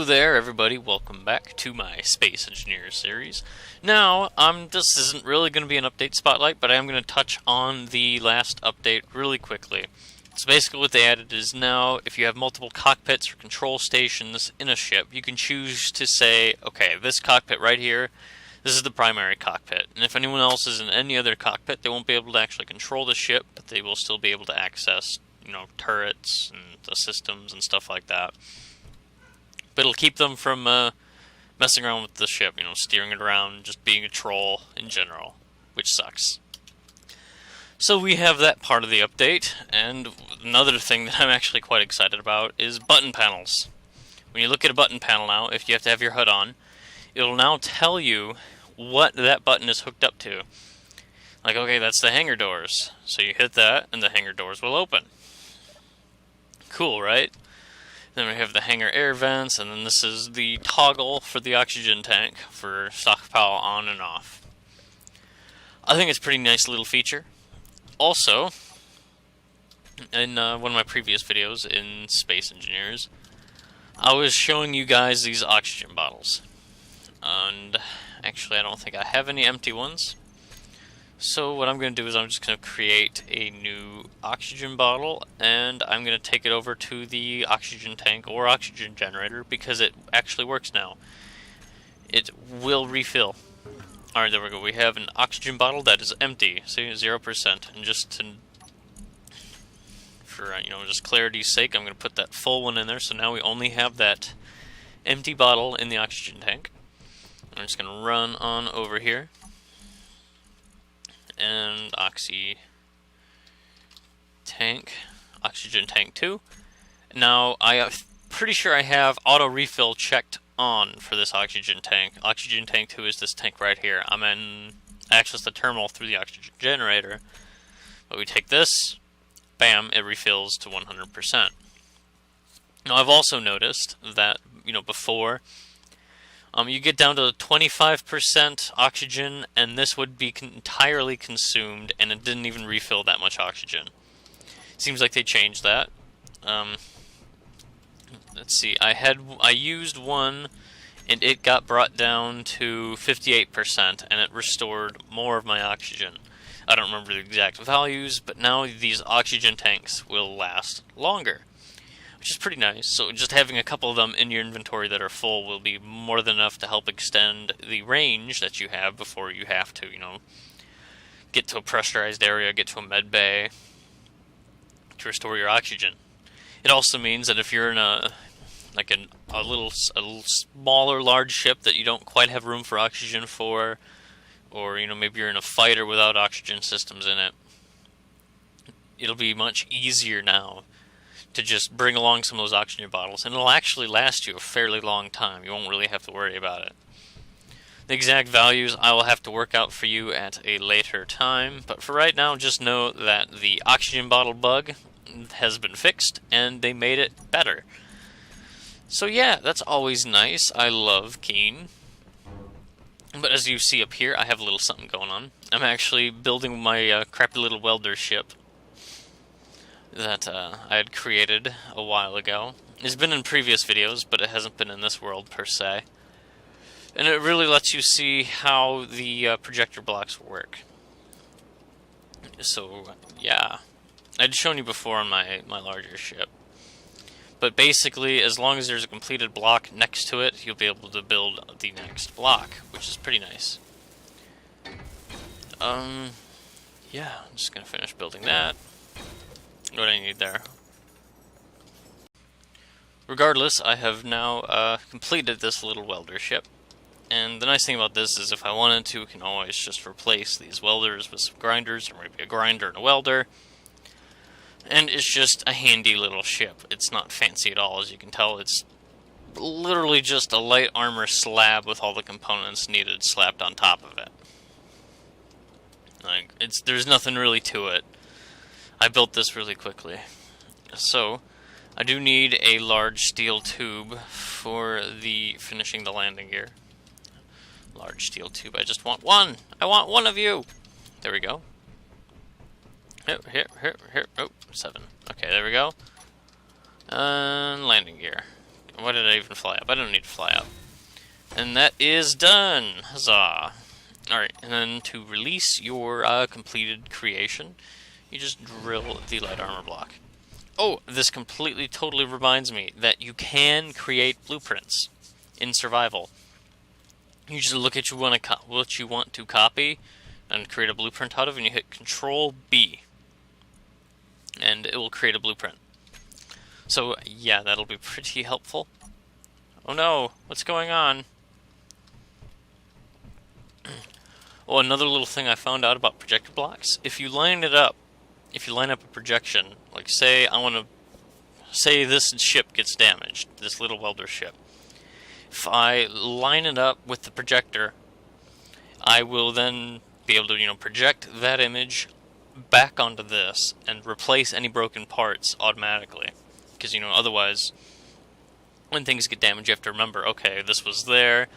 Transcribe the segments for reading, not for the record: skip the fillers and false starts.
Hello there, everybody. Welcome back to my Space Engineer series. Now, this isn't really going to be an update spotlight, but I am going to touch on the last update really quickly. So basically what they added is now, if you have multiple cockpits or control stations in a ship, you can choose to say, okay, this cockpit right here, this is the primary cockpit. And if anyone else is in any other cockpit, they won't be able to actually control the ship, but they will still be able to access, turrets and the systems and stuff like that. But it'll keep them from messing around with the ship, steering it around, just being a troll in general, which sucks. So we have that part of the update, and another thing that I'm actually quite excited about is button panels. When you look at a button panel now, if you have to have your HUD on, it'll now tell you what that button is hooked up to. Like, okay, that's the hangar doors. So you hit that, and the hangar doors will open. Cool, right? Then we have the hangar air vents, and then this is the toggle for the oxygen tank for stockpile on and off. I think it's a pretty nice little feature. Also, in one of my previous videos in Space Engineers, I was showing you guys these oxygen bottles. And actually, I don't think I have any empty ones. So what I'm going to do is I'm just going to create a new oxygen bottle, and I'm going to take it over to the oxygen tank or oxygen generator because it actually works now. It will refill. Alright, there we go. We have an oxygen bottle that is empty, see, 0%. And just for just clarity's sake, I'm going to put that full one in there. So now we only have that empty bottle in the oxygen tank. I'm just going to run on over here. And oxygen tank 2. Now, I'm pretty sure I have auto refill checked on for this oxygen tank. Oxygen tank 2 is this tank right here. I'm in access the terminal through the oxygen generator. But we take this, bam, it refills to 100%. Now, I've also noticed that, before, you get down to 25% oxygen, and this would be entirely consumed, and it didn't even refill that much oxygen. Seems like they changed that. Let's see, I used one, and it got brought down to 58%, and it restored more of my oxygen. I don't remember the exact values, but now these oxygen tanks will last longer, which is pretty nice. So just having a couple of them in your inventory that are full will be more than enough to help extend the range that you have before you have to, get to a pressurized area, get to a med bay to restore your oxygen. It also means that if you're in a little smaller large ship that you don't quite have room for oxygen for, or maybe you're in a fighter without oxygen systems in it, it'll be much easier now to just bring along some of those oxygen bottles, and it'll actually last you a fairly long time. You won't really have to worry about it. The exact values I will have to work out for you at a later time, but for right now, just know that the oxygen bottle bug has been fixed, and they made it better. So yeah, that's always nice. I love Keen. But as you see up here, I have a little something going on. I'm actually building my crappy little welder ship that I had created a while ago. It's been in previous videos, but it hasn't been in this world per se. And it really lets you see how the projector blocks work. So, yeah. I'd shown you before on my larger ship. But basically, as long as there's a completed block next to it, you'll be able to build the next block, which is pretty nice. Yeah, I'm just gonna finish building that. What I need there. Regardless, I have now completed this little welder ship. And the nice thing about this is if I wanted to, I can always just replace these welders with some grinders, or maybe a grinder and a welder. And it's just a handy little ship. It's not fancy at all, as you can tell. It's literally just a light armor slab with all the components needed slapped on top of it. There's nothing really to it. I built this really quickly. So, I do need a large steel tube for finishing the landing gear. Large steel tube. I just want one! I want one of you! There we go. Here. Oh, 7. Okay, there we go. And landing gear. Why did I even fly up? I don't need to fly up. And that is done! Huzzah! Alright, and then to release your completed creation, you just drill the light armor block. Oh, this completely, totally reminds me that you can create blueprints in survival. You just look at what you want to copy and create a blueprint out of, and you hit Control B, and it will create a blueprint. So yeah, that'll be pretty helpful. Oh no, what's going on? Oh, another little thing I found out about projector blocks. If you line up a projection, like say this ship gets damaged, this little welder ship. If I line it up with the projector, I will then be able to, project that image back onto this and replace any broken parts automatically. Because, otherwise, when things get damaged, you have to remember, okay, this was there,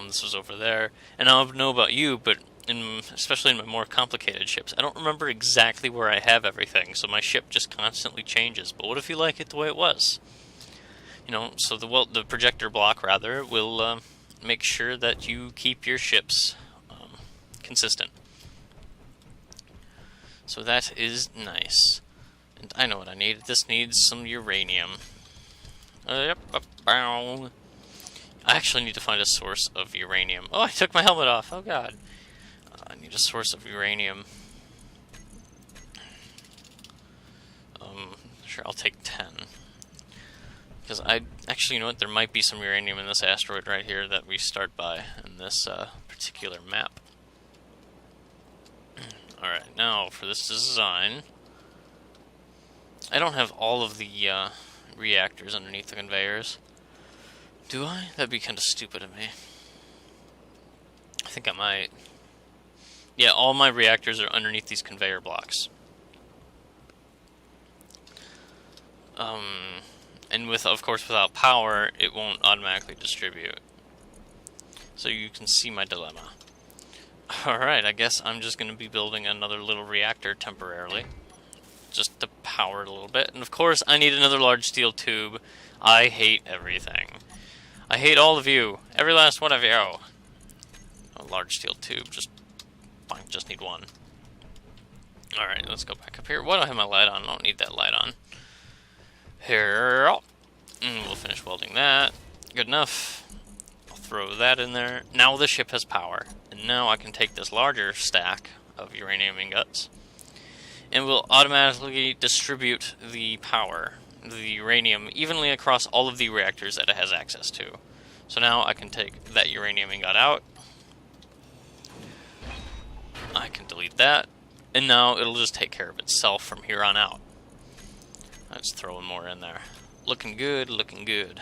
this was over there. And I don't know about you, but especially in my more complicated ships, I don't remember exactly where I have everything, so my ship just constantly changes. But what if you like it the way it was? So the projector block, rather, will make sure that you keep your ships consistent. So that is nice. And I know what I need. This needs some uranium. Yep. I actually need to find a source of uranium. Oh, I took my helmet off. Oh, God. I need a source of uranium. Sure, I'll take 10. Because actually, there might be some uranium in this asteroid right here that we start by in this particular map. Alright, now for this design, I don't have all of the reactors underneath the conveyors. Do I? That'd be kind of stupid of me. I think I might. Yeah, all my reactors are underneath these conveyor blocks. And of course, without power, it won't automatically distribute. So you can see my dilemma. Alright, I guess I'm just going to be building another little reactor temporarily. Just to power it a little bit. And of course, I need another large steel tube. I hate everything. I hate all of you. Every last one of you. A large steel tube. I just need one. Alright, let's go back up here. Why do I have my light on? I don't need that light on. Here. And we'll finish welding that. Good enough. I'll throw that in there. Now the ship has power. And now I can take this larger stack of uranium ingots, and we'll automatically distribute the power, the uranium, evenly across all of the reactors that it has access to. So now I can take that uranium ingot out. I can delete that. And now it'll just take care of itself from here on out. Let's throw more in there. Looking good, looking good.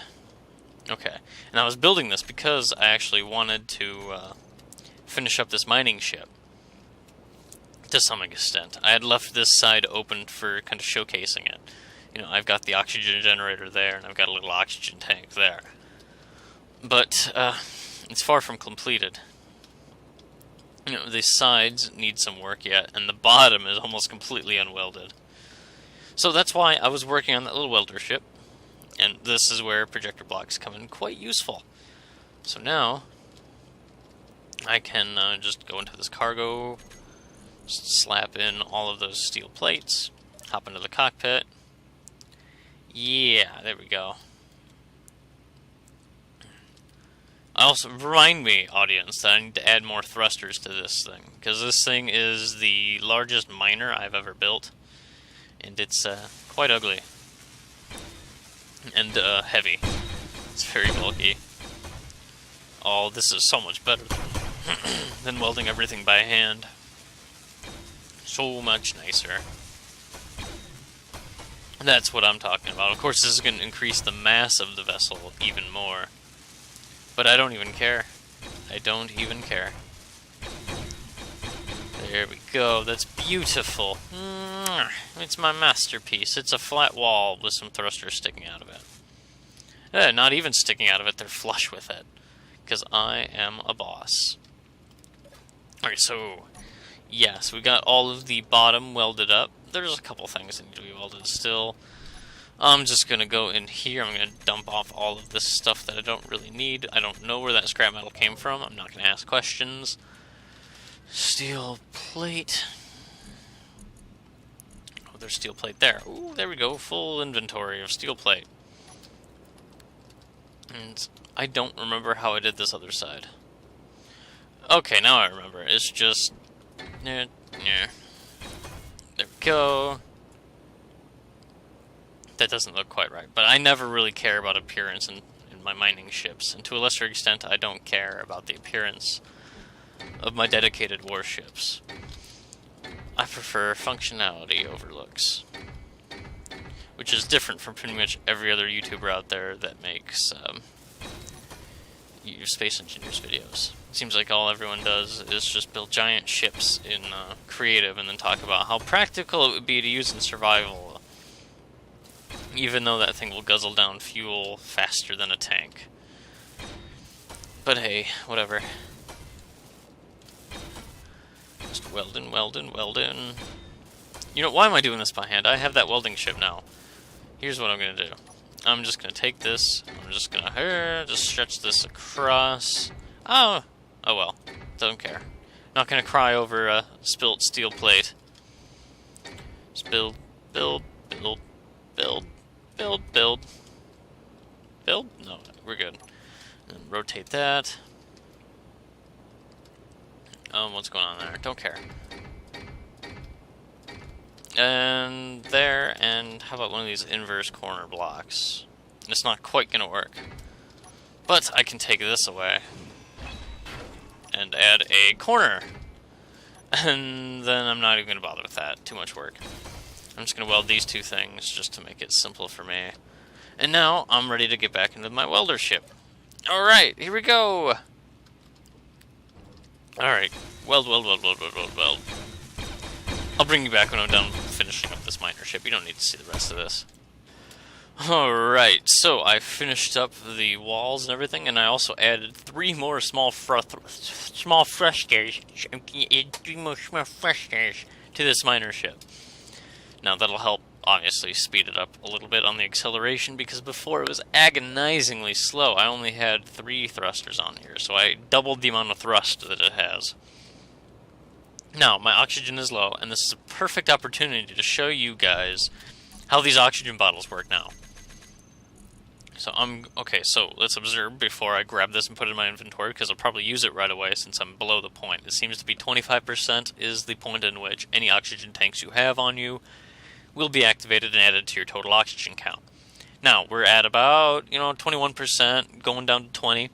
Okay. And I was building this because I actually wanted to finish up this mining ship. To some extent. I had left this side open for kind of showcasing it. I've got the oxygen generator there, and I've got a little oxygen tank there. But it's far from completed. The sides need some work yet, and the bottom is almost completely unwelded. So that's why I was working on that little welder ship, and this is where projector blocks come in quite useful. So now I can just go into this cargo, slap in all of those steel plates, hop into the cockpit. Yeah, there we go. Also, remind me, audience, that I need to add more thrusters to this thing, because this thing is the largest miner I've ever built, and it's quite ugly. And heavy. It's very bulky. Oh, this is so much better than welding everything by hand. So much nicer. That's what I'm talking about. Of course, this is going to increase the mass of the vessel even more. But I don't even care. I don't even care. There we go. That's beautiful. It's my masterpiece. It's a flat wall with some thrusters sticking out of it. Not even sticking out of it. They're flush with it. Because I am a boss. Alright, so yes, we got all of the bottom welded up. There's a couple things that need to be welded still. I'm just gonna go in here. I'm gonna dump off all of this stuff that I don't really need. I don't know where that scrap metal came from. I'm not gonna ask questions. Steel plate. Oh, there's steel plate there. Ooh, there we go. Full inventory of steel plate. And I don't remember how I did this other side. Okay, now I remember. It's just... There we go. That doesn't look quite right, but I never really care about appearance in my mining ships, and to a lesser extent I don't care about the appearance of my dedicated warships. I prefer functionality over looks, which is different from pretty much every other YouTuber out there that makes Space Engineers videos. It seems like all everyone does is just build giant ships in creative and then talk about how practical it would be to use in survival, even though that thing will guzzle down fuel faster than a tank. But hey, whatever. Just welding, welding, welding. You know, why am I doing this by hand? I have that welding ship now. Here's what I'm gonna do. I'm just gonna take this, I'm just gonna just stretch this across. Oh well, don't care. Not gonna cry over a spilt steel plate. Just build, build, build, build. Build, build. Build? No, we're good. And rotate that. What's going on there? Don't care. And there, and how about one of these inverse corner blocks? It's not quite gonna work. But I can take this away. And add a corner. And then I'm not even gonna bother with that. Too much work. I'm just going to weld these two things just to make it simple for me. And now I'm ready to get back into my welder ship. Alright, here we go! Alright, weld, weld, weld, weld, weld, weld, weld. I'll bring you back when I'm done finishing up this miner ship. You don't need to see the rest of this. Alright, so I finished up the walls and everything, and I also added 3 more small thrusters to this miner ship. Now that'll help, obviously, speed it up a little bit on the acceleration, because before it was agonizingly slow. I only had 3 thrusters on here, so I doubled the amount of thrust that it has. Now, my oxygen is low, and this is a perfect opportunity to show you guys how these oxygen bottles work now. So okay, so let's observe before I grab this and put it in my inventory, because I'll probably use it right away since I'm below the point. It seems to be 25% is the point in which any oxygen tanks you have on you will be activated and added to your total oxygen count. Now, we're at about, 21%, going down to 20.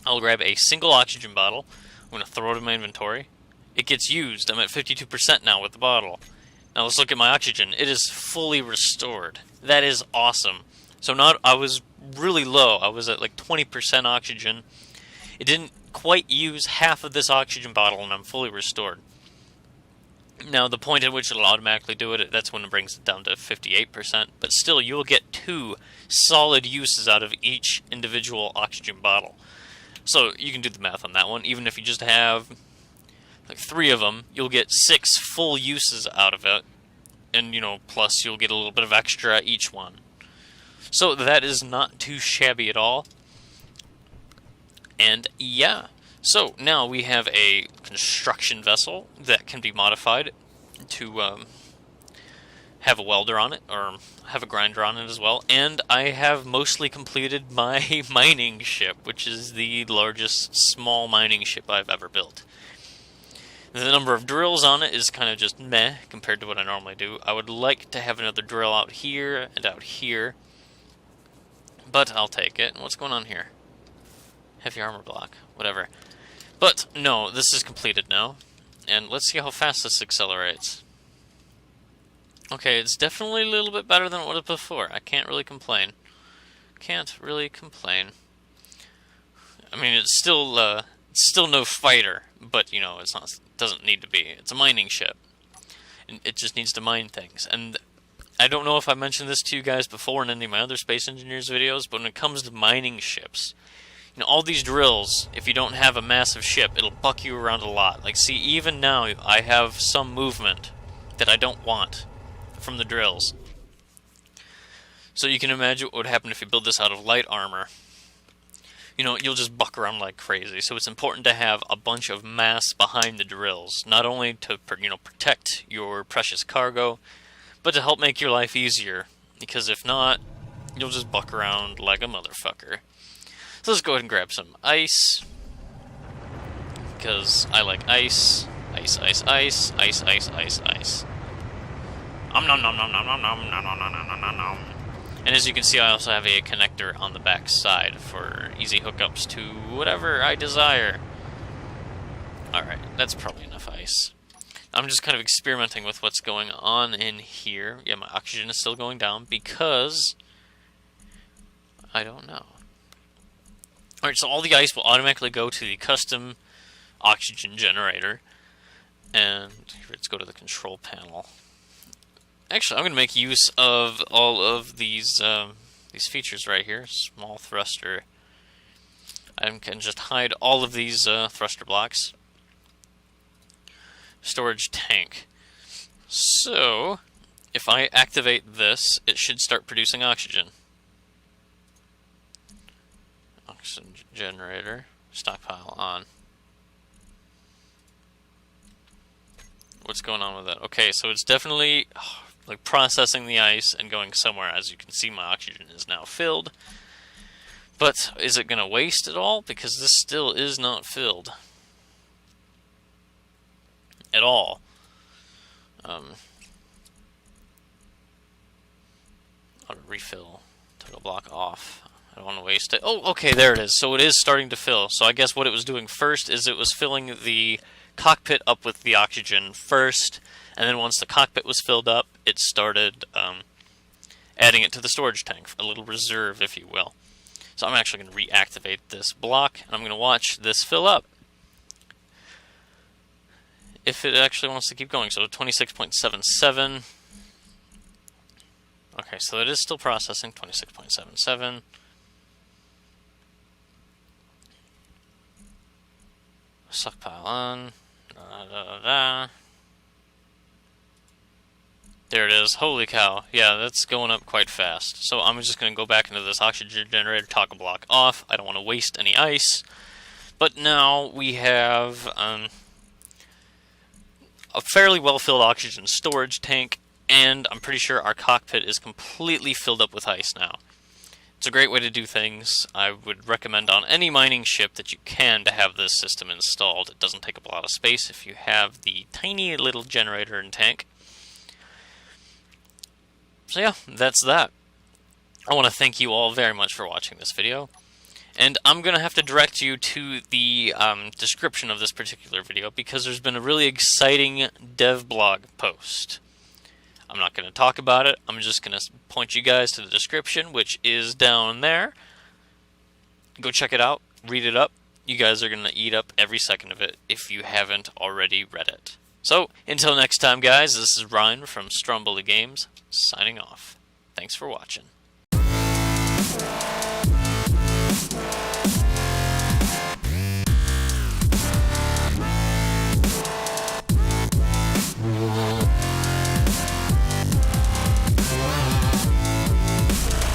I'll grab a single oxygen bottle. I'm going to throw it in my inventory. It gets used. I'm at 52% now with the bottle. Now let's look at my oxygen. It is fully restored. That is awesome. So I was really low. I was at like 20% oxygen. It didn't quite use half of this oxygen bottle, and I'm fully restored. Now, the point at which it'll automatically do it, that's when it brings it down to 58%, but still, you'll get 2 solid uses out of each individual oxygen bottle. So, you can do the math on that one. Even if you just have like 3 of them, you'll get 6 full uses out of it, and, plus you'll get a little bit of extra each one. So, that is not too shabby at all. And, yeah. So, now we have a construction vessel that can be modified to have a welder on it, or have a grinder on it as well, and I have mostly completed my mining ship, which is the largest small mining ship I've ever built. The number of drills on it is kind of just meh compared to what I normally do. I would like to have another drill out here and out here, but I'll take it. What's going on here? Heavy armor block, whatever. But, no, this is completed now. And let's see how fast this accelerates. Okay, it's definitely a little bit better than it was before. I can't really complain. Can't really complain. I mean, it's still no fighter, but, doesn't need to be. It's a mining ship. And it just needs to mine things. And I don't know if I mentioned this to you guys before in any of my other Space Engineers videos, but when it comes to mining ships, all these drills, if you don't have a massive ship, it'll buck you around a lot. Like, see, even now, I have some movement that I don't want from the drills. So you can imagine what would happen if you build this out of light armor. You know, you'll just buck around like crazy. So it's important to have a bunch of mass behind the drills, not only to protect your precious cargo, but to help make your life easier. Because if not, you'll just buck around like a motherfucker. So let's go ahead and grab some ice, because I like ice. Ice, ice, ice, ice, ice, ice, ice. Nom nom nom nom nom nom nom nom nom nom nom nom nom. And as you can see, I also have a connector on the back side for easy hookups to whatever I desire. Alright, that's probably enough ice. I'm just kind of experimenting with what's going on in here. Yeah, my oxygen is still going down because I don't know. Alright, so all the ice will automatically go to the custom oxygen generator. And let's go to the control panel. Actually, I'm going to make use of all of these features right here. Small thruster. I can just hide all of these thruster blocks. Storage tank. So, if I activate this, it should start producing oxygen. Oxygen generator. Stockpile on. What's going on with that? Okay, so it's definitely like processing the ice and going somewhere. As you can see, my oxygen is now filled. But is it going to waste it all? Because this still is not filled at all. I'll refill. Toggle block off. I don't want to waste it. Oh, okay, there it is. So it is starting to fill. So I guess what it was doing first is it was filling the cockpit up with the oxygen first, and then once the cockpit was filled up, it started adding it to the storage tank, a little reserve, if you will. So I'm actually going to reactivate this block, and I'm going to watch this fill up. If it actually wants to keep going, so 26.77. Okay, so it is still processing, 26.77. Suck pile on. Da, da, da, da. There it is. Holy cow. Yeah, that's going up quite fast. So I'm just going to go back into this oxygen generator, toggle block off. I don't want to waste any ice. But now we have a fairly well-filled oxygen storage tank, and I'm pretty sure our cockpit is completely filled up with ice now. It's a great way to do things. I would recommend on any mining ship that you can to have this system installed. It doesn't take up a lot of space if you have the tiny little generator and tank. So yeah, that's that. I want to thank you all very much for watching this video. And I'm going to have to direct you to the description of this particular video because there's been a really exciting dev blog post. I'm not going to talk about it. I'm just going to point you guys to the description, which is down there. Go check it out. Read it up. You guys are going to eat up every second of it if you haven't already read it. So, until next time, guys, this is Ryan from Stromboli Games, signing off. Thanks for watching.